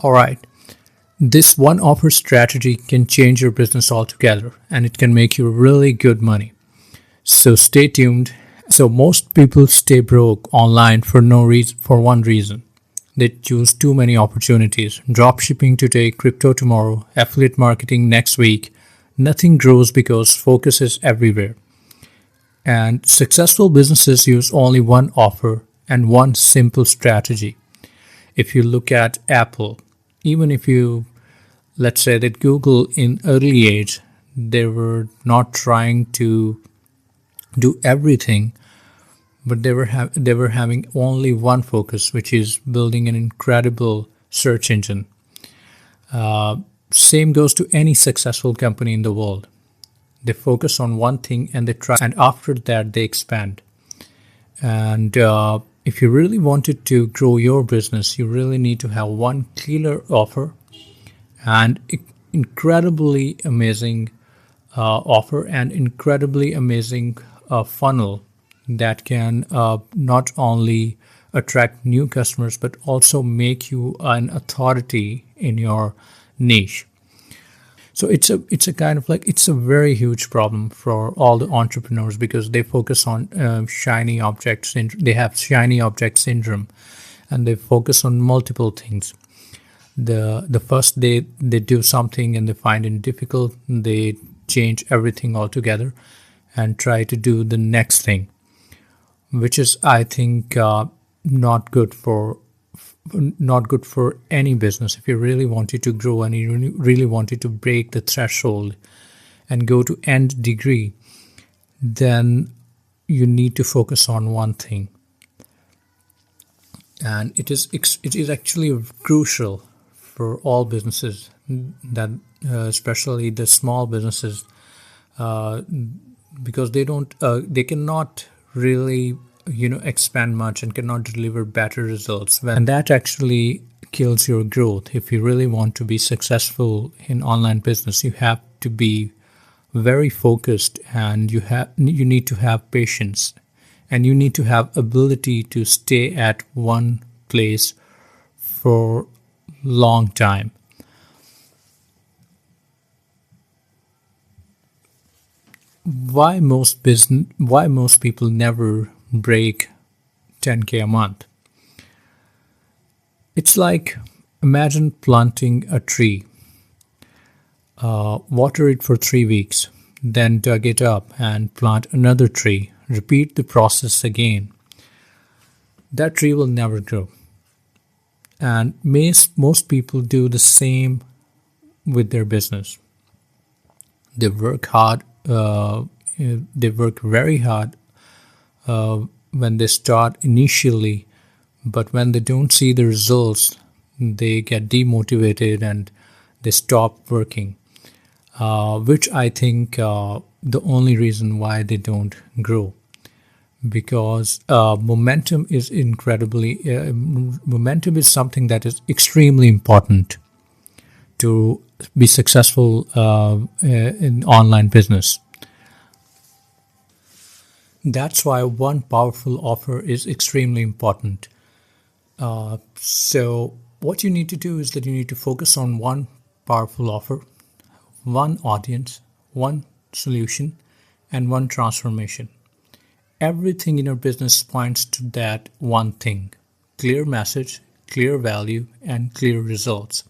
All right. This one offer strategy can change your business altogether and it can make you really good money. So stay tuned. So most people stay broke online for no reason for one reason. They choose too many opportunities. Drop shipping today, crypto tomorrow, affiliate marketing next week. Nothing grows because focus is everywhere. And successful businesses use only one offer and one simple strategy. If you look at Apple, even if you let's say that Google in early age, they were not trying to do everything, but they were having only one focus, which is building an incredible search engine. Same goes to any successful company in the world. They focus on one thing and they try, and after that they expand. And if you really wanted to grow your business, you really need to have one clear offer and incredibly amazing offer and incredibly amazing funnel that can not only attract new customers but also make you an authority in your niche. So it's a kind of like it's a very huge problem for all the entrepreneurs because they focus on shiny objects. They have shiny object syndrome, and they focus on multiple things. The first day they do something and they find it difficult, they change everything altogether and try to do the next thing, which is I think not good for any business. If you really wanted to grow and you really wanted to break the threshold and go to end degree, then you need to focus on one thing, and it is actually crucial for all businesses, that especially the small businesses, because they cannot really expand much and cannot deliver better results, and that actually kills your growth. If you really want to be successful in online business, you have to be very focused, and you need to have patience, and you need to have ability to stay at one place for long time. Why most people never break 10K a month? It's like, imagine planting a tree, water it for 3 weeks, then dug it up and plant another tree. Repeat the process again. That tree will never grow. And most people do the same with their business. They work hard. They work very hard when they start initially, but when they don't see the results, they get demotivated and they stop working, which I think the only reason why they don't grow. Because momentum is something that is extremely important to be successful in online business. That's why one powerful offer is extremely important. So what you need to do is that you need to focus on one powerful offer, one audience, one solution, and one transformation. Everything in your business points to that one thing: clear message, clear value, and clear results.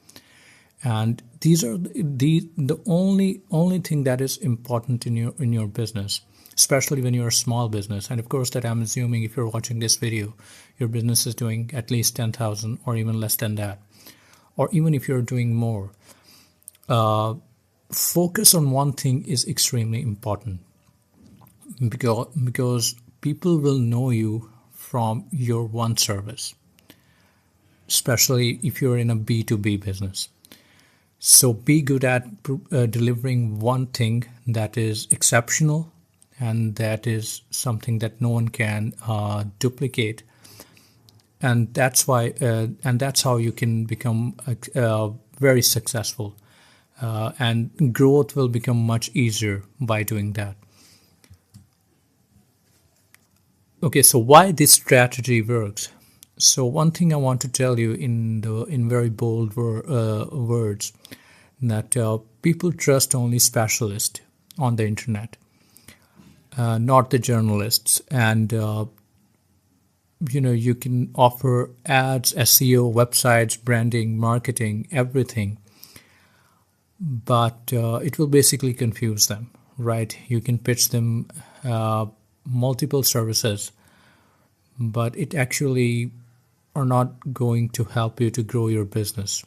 And these are the only thing that is important in your business, especially when you're a small business. And of course, that I'm assuming if you're watching this video, your business is doing at least 10,000 or even less than that, or even if you're doing more. Focus on one thing is extremely important. Because people will know you from your one service, especially if you're in a B2B business. So be good at delivering one thing that is exceptional and that is something that no one can duplicate. And that's why, and that's how you can become very successful, and growth will become much easier by doing that. Okay, so why this strategy works? So one thing I want to tell you in very bold words, that people trust only specialists on the internet, not the journalists. And you can offer ads, SEO, websites, branding, marketing, everything, but it will basically confuse them, right? You can pitch them multiple services, but it actually are not going to help you to grow your business.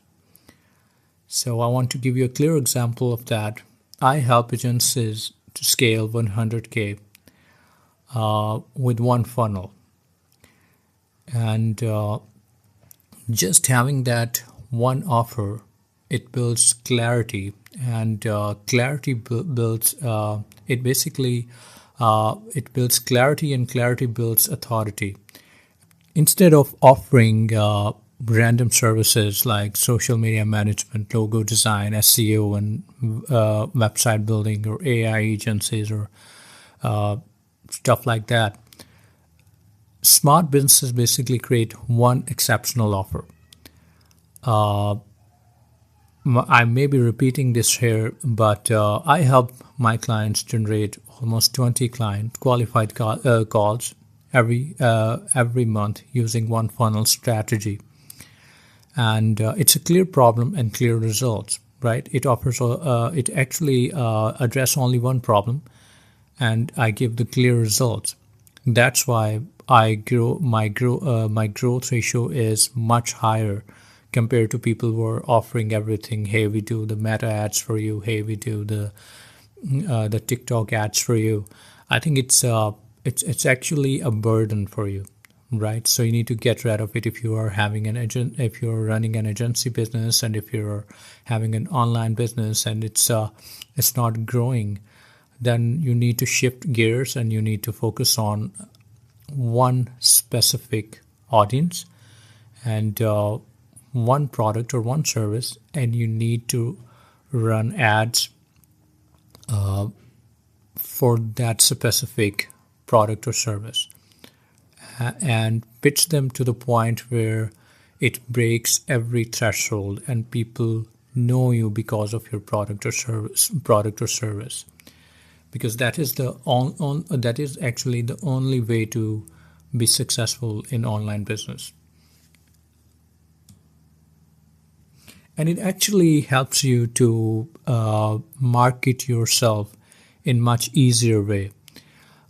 So I want to give you a clear example of that. I help agencies to scale 100K with one funnel. And just having that one offer, it builds clarity, and clarity builds it basically it builds clarity, and clarity builds authority. Instead of offering random services like social media management, logo design, SEO, and website building, or AI agencies, or stuff like that, smart businesses basically create one exceptional offer. I may be repeating this here, but I help my clients generate almost 20 qualified calls every month using one funnel strategy. And it's a clear problem and clear results, right? It offers it actually address only one problem, and I give the clear results. That's why my growth ratio is much higher compared to people who are offering everything. Hey, we do the meta ads for you. Hey, we do the TikTok ads for you. I think it's actually a burden for you, right? So you need to get rid of it. If you are having if you're running an agency business, and if you're having an online business and it's not growing, then you need to shift gears, and you need to focus on one specific audience and one product or one service, and you need to run ads for that specific product or service, and pitch them to the point where it breaks every threshold and people know you because of your product or service. Because that is that is actually the only way to be successful in online business. And it actually helps you to market yourself in much easier way.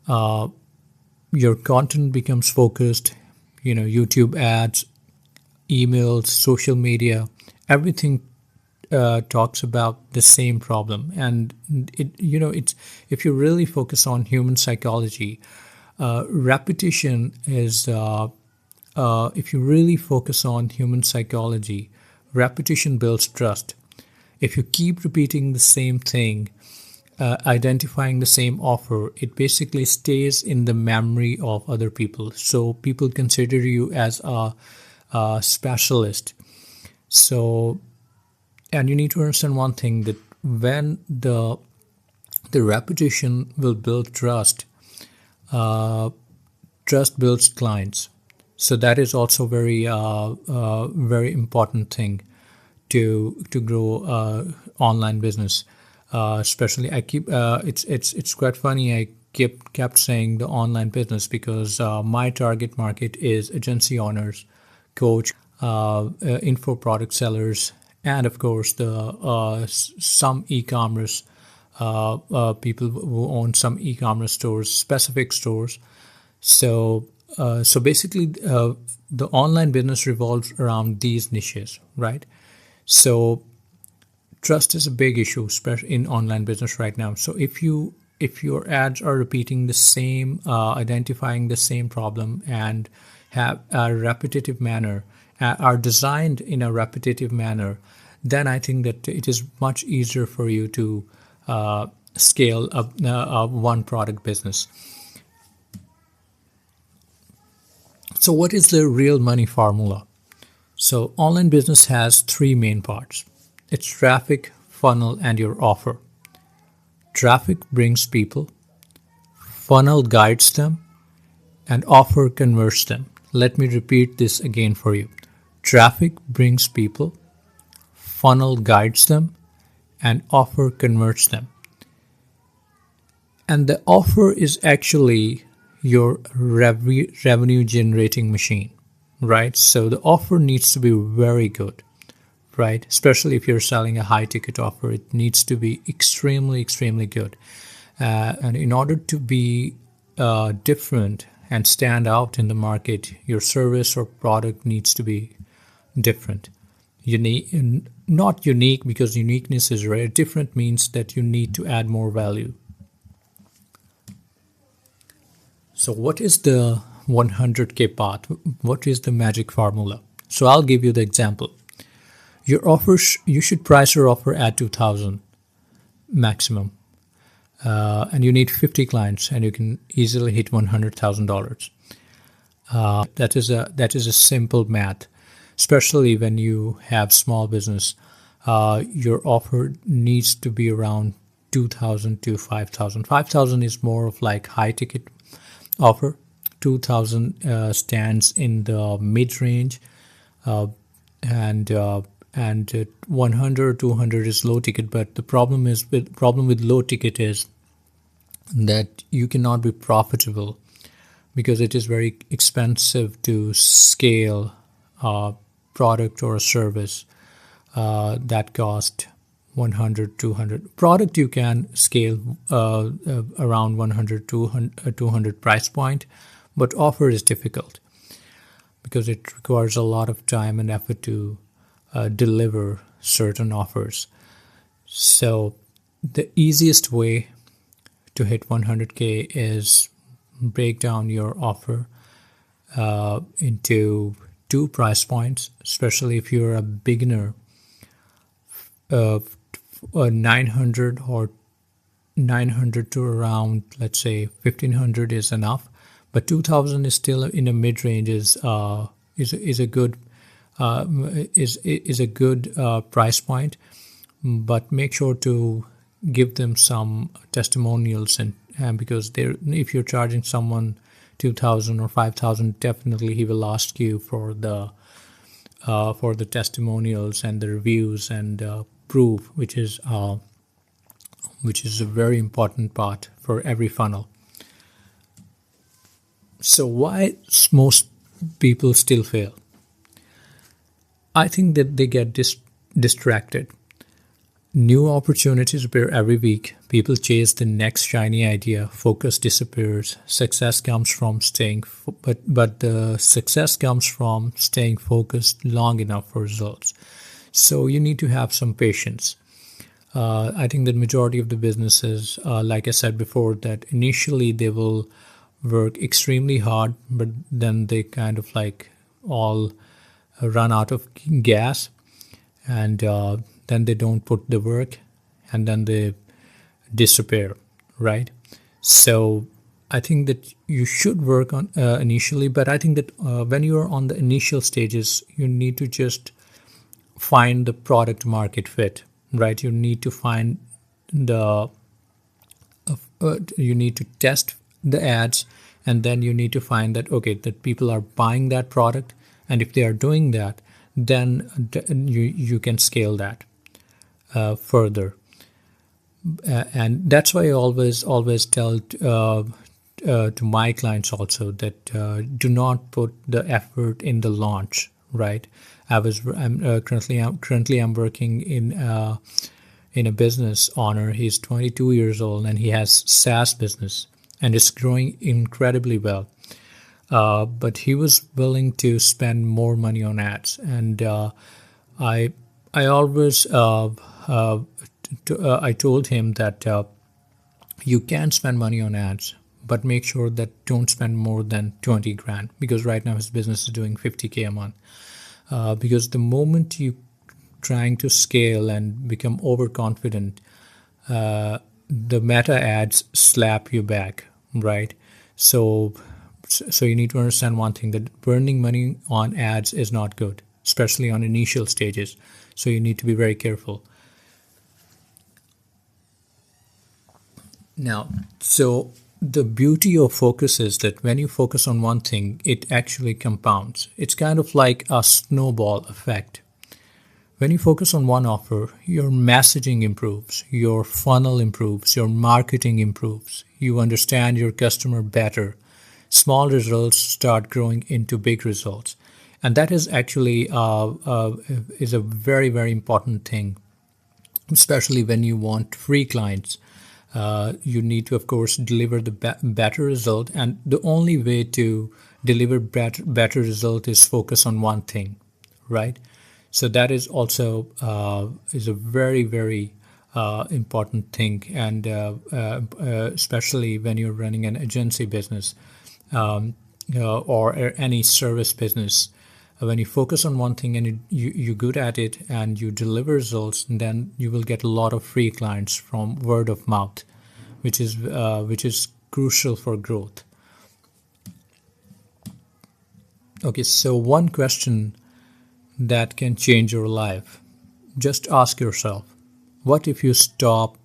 Your content becomes focused, YouTube ads, emails, social media, everything talks about the same problem. And it's if you really focus on human psychology, repetition is if you really focus on human psychology, repetition builds trust. If you keep repeating the same thing, identifying the same offer, it basically stays in the memory of other people. So people consider you as a specialist. So, and you need to understand one thing, that when the repetition will build trust, trust builds clients. So that is also very important thing to grow online business. Especially, I keep it's quite funny. I kept saying the online business because my target market is agency owners, coach, info product sellers, and of course the some e-commerce people who own some e-commerce stores, specific stores. So basically, the online business revolves around these niches, right? So trust is a big issue, especially in online business right now. So if your ads are repeating the same, identifying the same problem, and have a repetitive manner, are designed in a repetitive manner, then I think that it is much easier for you to scale a one product business. So what is the real money formula? So online business has three main parts. It's traffic, funnel, and your offer. Traffic brings people, funnel guides them, and offer converts them. Let me repeat this again for you. Traffic brings people, funnel guides them, and offer converts them. And the offer is actually your revenue generating machine, right? So the offer needs to be very good, right? Especially if you're selling a high ticket offer, it needs to be extremely, extremely good. And in order to be different and stand out in the market, your service or product needs to be different. Unique, not unique because uniqueness is rare. Different means that you need to add more value. So what is the 100K path? What is the magic formula? So I'll give you the example. Your offer, you should price your offer at 2,000 maximum. And you need 50 clients and you can easily hit $100,000. That is a simple math, especially when you have small business. Your offer needs to be around 2,000 to 5,000. 5,000 is more of like high ticket offer. 2,000 stands in the mid range, and 100 200 is low ticket. But the problem with low ticket is that you cannot be profitable because it is very expensive to scale a product or a service that cost 100 200. Product you can scale around 100 200 price point, but offer is difficult because it requires a lot of time and effort to deliver certain offers. So the easiest way to hit 100K is break down your offer into two price points, especially if you're a beginner. 900 or 900 to around, let's say 1,500 is enough, but 2,000 is still in a mid range. Is a good price point, but make sure to give them some testimonials and because if you're charging someone 2,000 or 5,000, definitely he will ask you for the testimonials and the reviews and proof, which is a very important part for every funnel. So why most people still fail? I think that they get distracted. New opportunities appear every week. People chase the next shiny idea. Focus disappears. Success comes from but the success comes from staying focused long enough for results. So you need to have some patience. I think the majority of the businesses, like I said before, that initially they will work extremely hard, but then they kind of like all run out of gas, and then they don't put the work, and then they disappear, right? So I think that you should work on initially, but I think that when you are on the initial stages, you need to just find the product market fit, right? You need to find you need to test the ads, and then you need to find that, okay, that people are buying that product, and if they are doing that, then you can scale that further. And that's why I always tell to my clients also that do not put the effort in the launch, right? I'm currently working in a business owner. He's 22 years old and he has SaaS business and it's growing incredibly well. But he was willing to spend more money on ads, and I always I told him that you can spend money on ads, but make sure that don't spend more than 20 grand, because right now his business is doing 50K a month. Because the moment you trying to scale and become overconfident, the meta ads slap you back, right? So you need to understand one thing, that burning money on ads is not good, especially on initial stages. So you need to be very careful. Now, so the beauty of focus is that when you focus on one thing, it actually compounds. It's kind of like a snowball effect. When you focus on one offer, your messaging improves, your funnel improves, your marketing improves, you understand your customer better. Small results start growing into big results. And that is actually is a very, very important thing, especially when you want free clients. You need to, of course, deliver the better result. And the only way to deliver better result is focus on one thing, right? So that is also is a very, very important thing, and especially when you're running an agency business or any service business. When you focus on one thing and you're good at it and you deliver results, then you will get a lot of free clients from word of mouth, which is crucial for growth. Okay, so one question that can change your life. Just ask yourself, what if you stop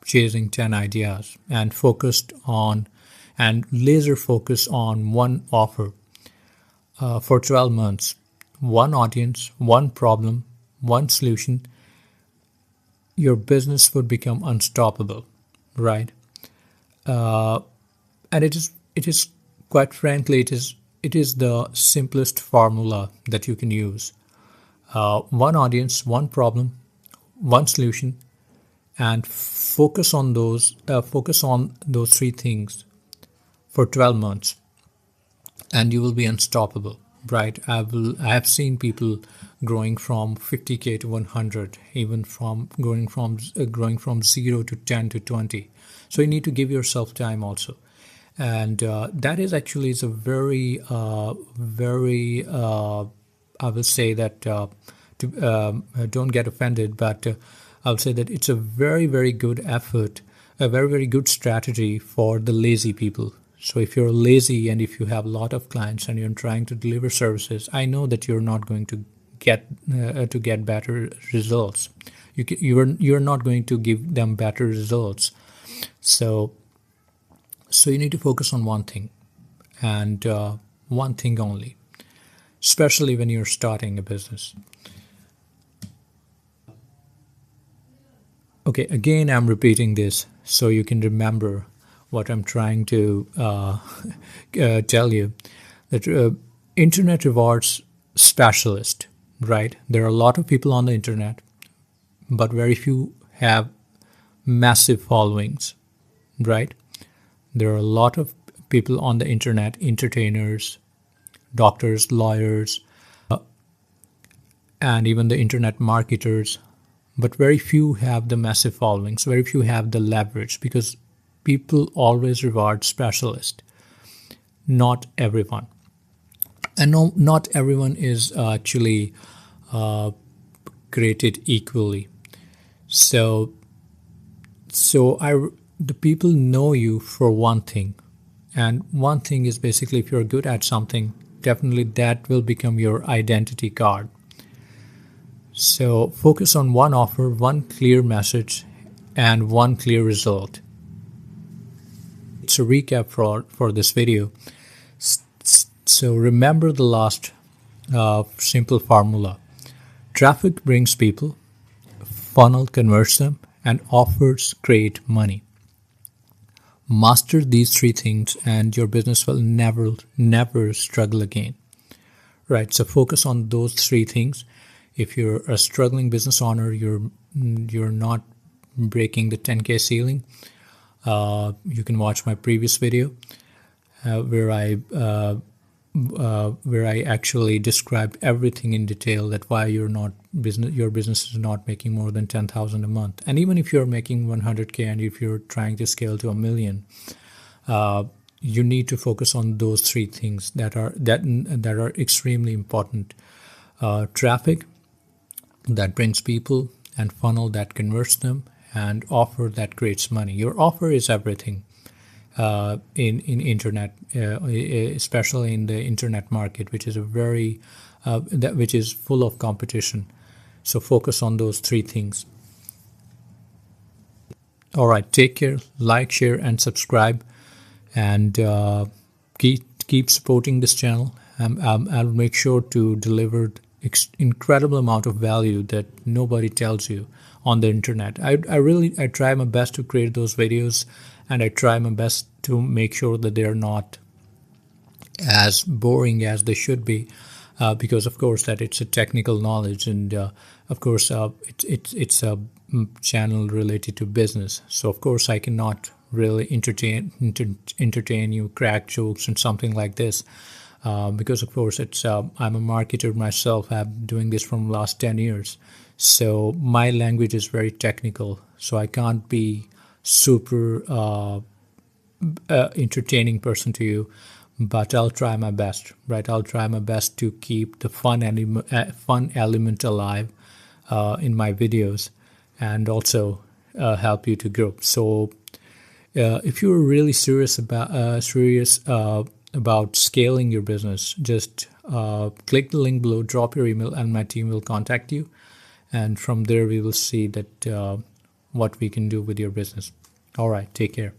chasing 10 ideas and laser focus on one offer for 12 months, one audience, one problem, one solution? Your business would become unstoppable, right? And it is quite frankly, it is the simplest formula that you can use. One audience, one problem, one solution, and focus on those three things for 12 months, and you will be unstoppable, right? I have seen people growing from 50K to 100, even from growing from 0 to 10 to 20. So you need to give yourself time also, and that is actually is a very I will say that don't get offended, but I'll say that it's a very, very good effort, a very, very good strategy for the lazy people. So if you're lazy and if you have a lot of clients and you're trying to deliver services, I know that you're not going to get better results. You're not going to give them better results. So you need to focus on one thing, and one thing only, especially when you're starting a business. Okay, again, I'm repeating this so you can remember what I'm trying to tell you. That internet rewards specialists, right? There are a lot of people on the internet, but very few have massive followings, right? There are a lot of people on the internet, entertainers, doctors, lawyers, and even the internet marketers, but very few have the massive followings, very few have the leverage, because people always reward specialists, not everyone. And no, not everyone is actually created equally. So the people know you for one thing, and one thing is basically if you're good at something, definitely that will become your identity card. So focus on one offer, one clear message, and one clear result. It's a recap for this video. So remember the last simple formula. Traffic brings people, funnel converts them, and offers create money. Master these three things and your business will never struggle again. Right, so focus on those three things. If you're a struggling business owner, you're not breaking the 10K ceiling, you can watch my previous video where I actually described everything in detail, that why your business is not making more than 10,000 a month. And even if you're making 100K and if you're trying to scale to 1 million, you need to focus on those three things that are extremely important. Traffic that brings people, and funnel that converts them, and offer that creates money. Your offer is everything in internet, especially in the internet market, which is which is full of competition. So focus on those three things. All right, take care, like, share, and subscribe. and keep supporting this channel. I'll make sure to deliver incredible amount of value that nobody tells you on the internet. I try my best to create those videos, and I try my best to make sure that they're not as boring as they should be, because of course that it's a technical knowledge, and of course it's a channel related to business. So of course I cannot really entertain you, crack jokes and something like this, because of course it's I'm a marketer myself. I'm doing this from last 10 years, so my language is very technical, so I can't be super entertaining person to you, but I'll try my best, right? I'll try my best to keep the fun element alive in my videos, and also help you to grow. So if you're really serious about scaling your business, just click the link below, drop your email, and my team will contact you. And from there, we will see that what we can do with your business. All right, take care.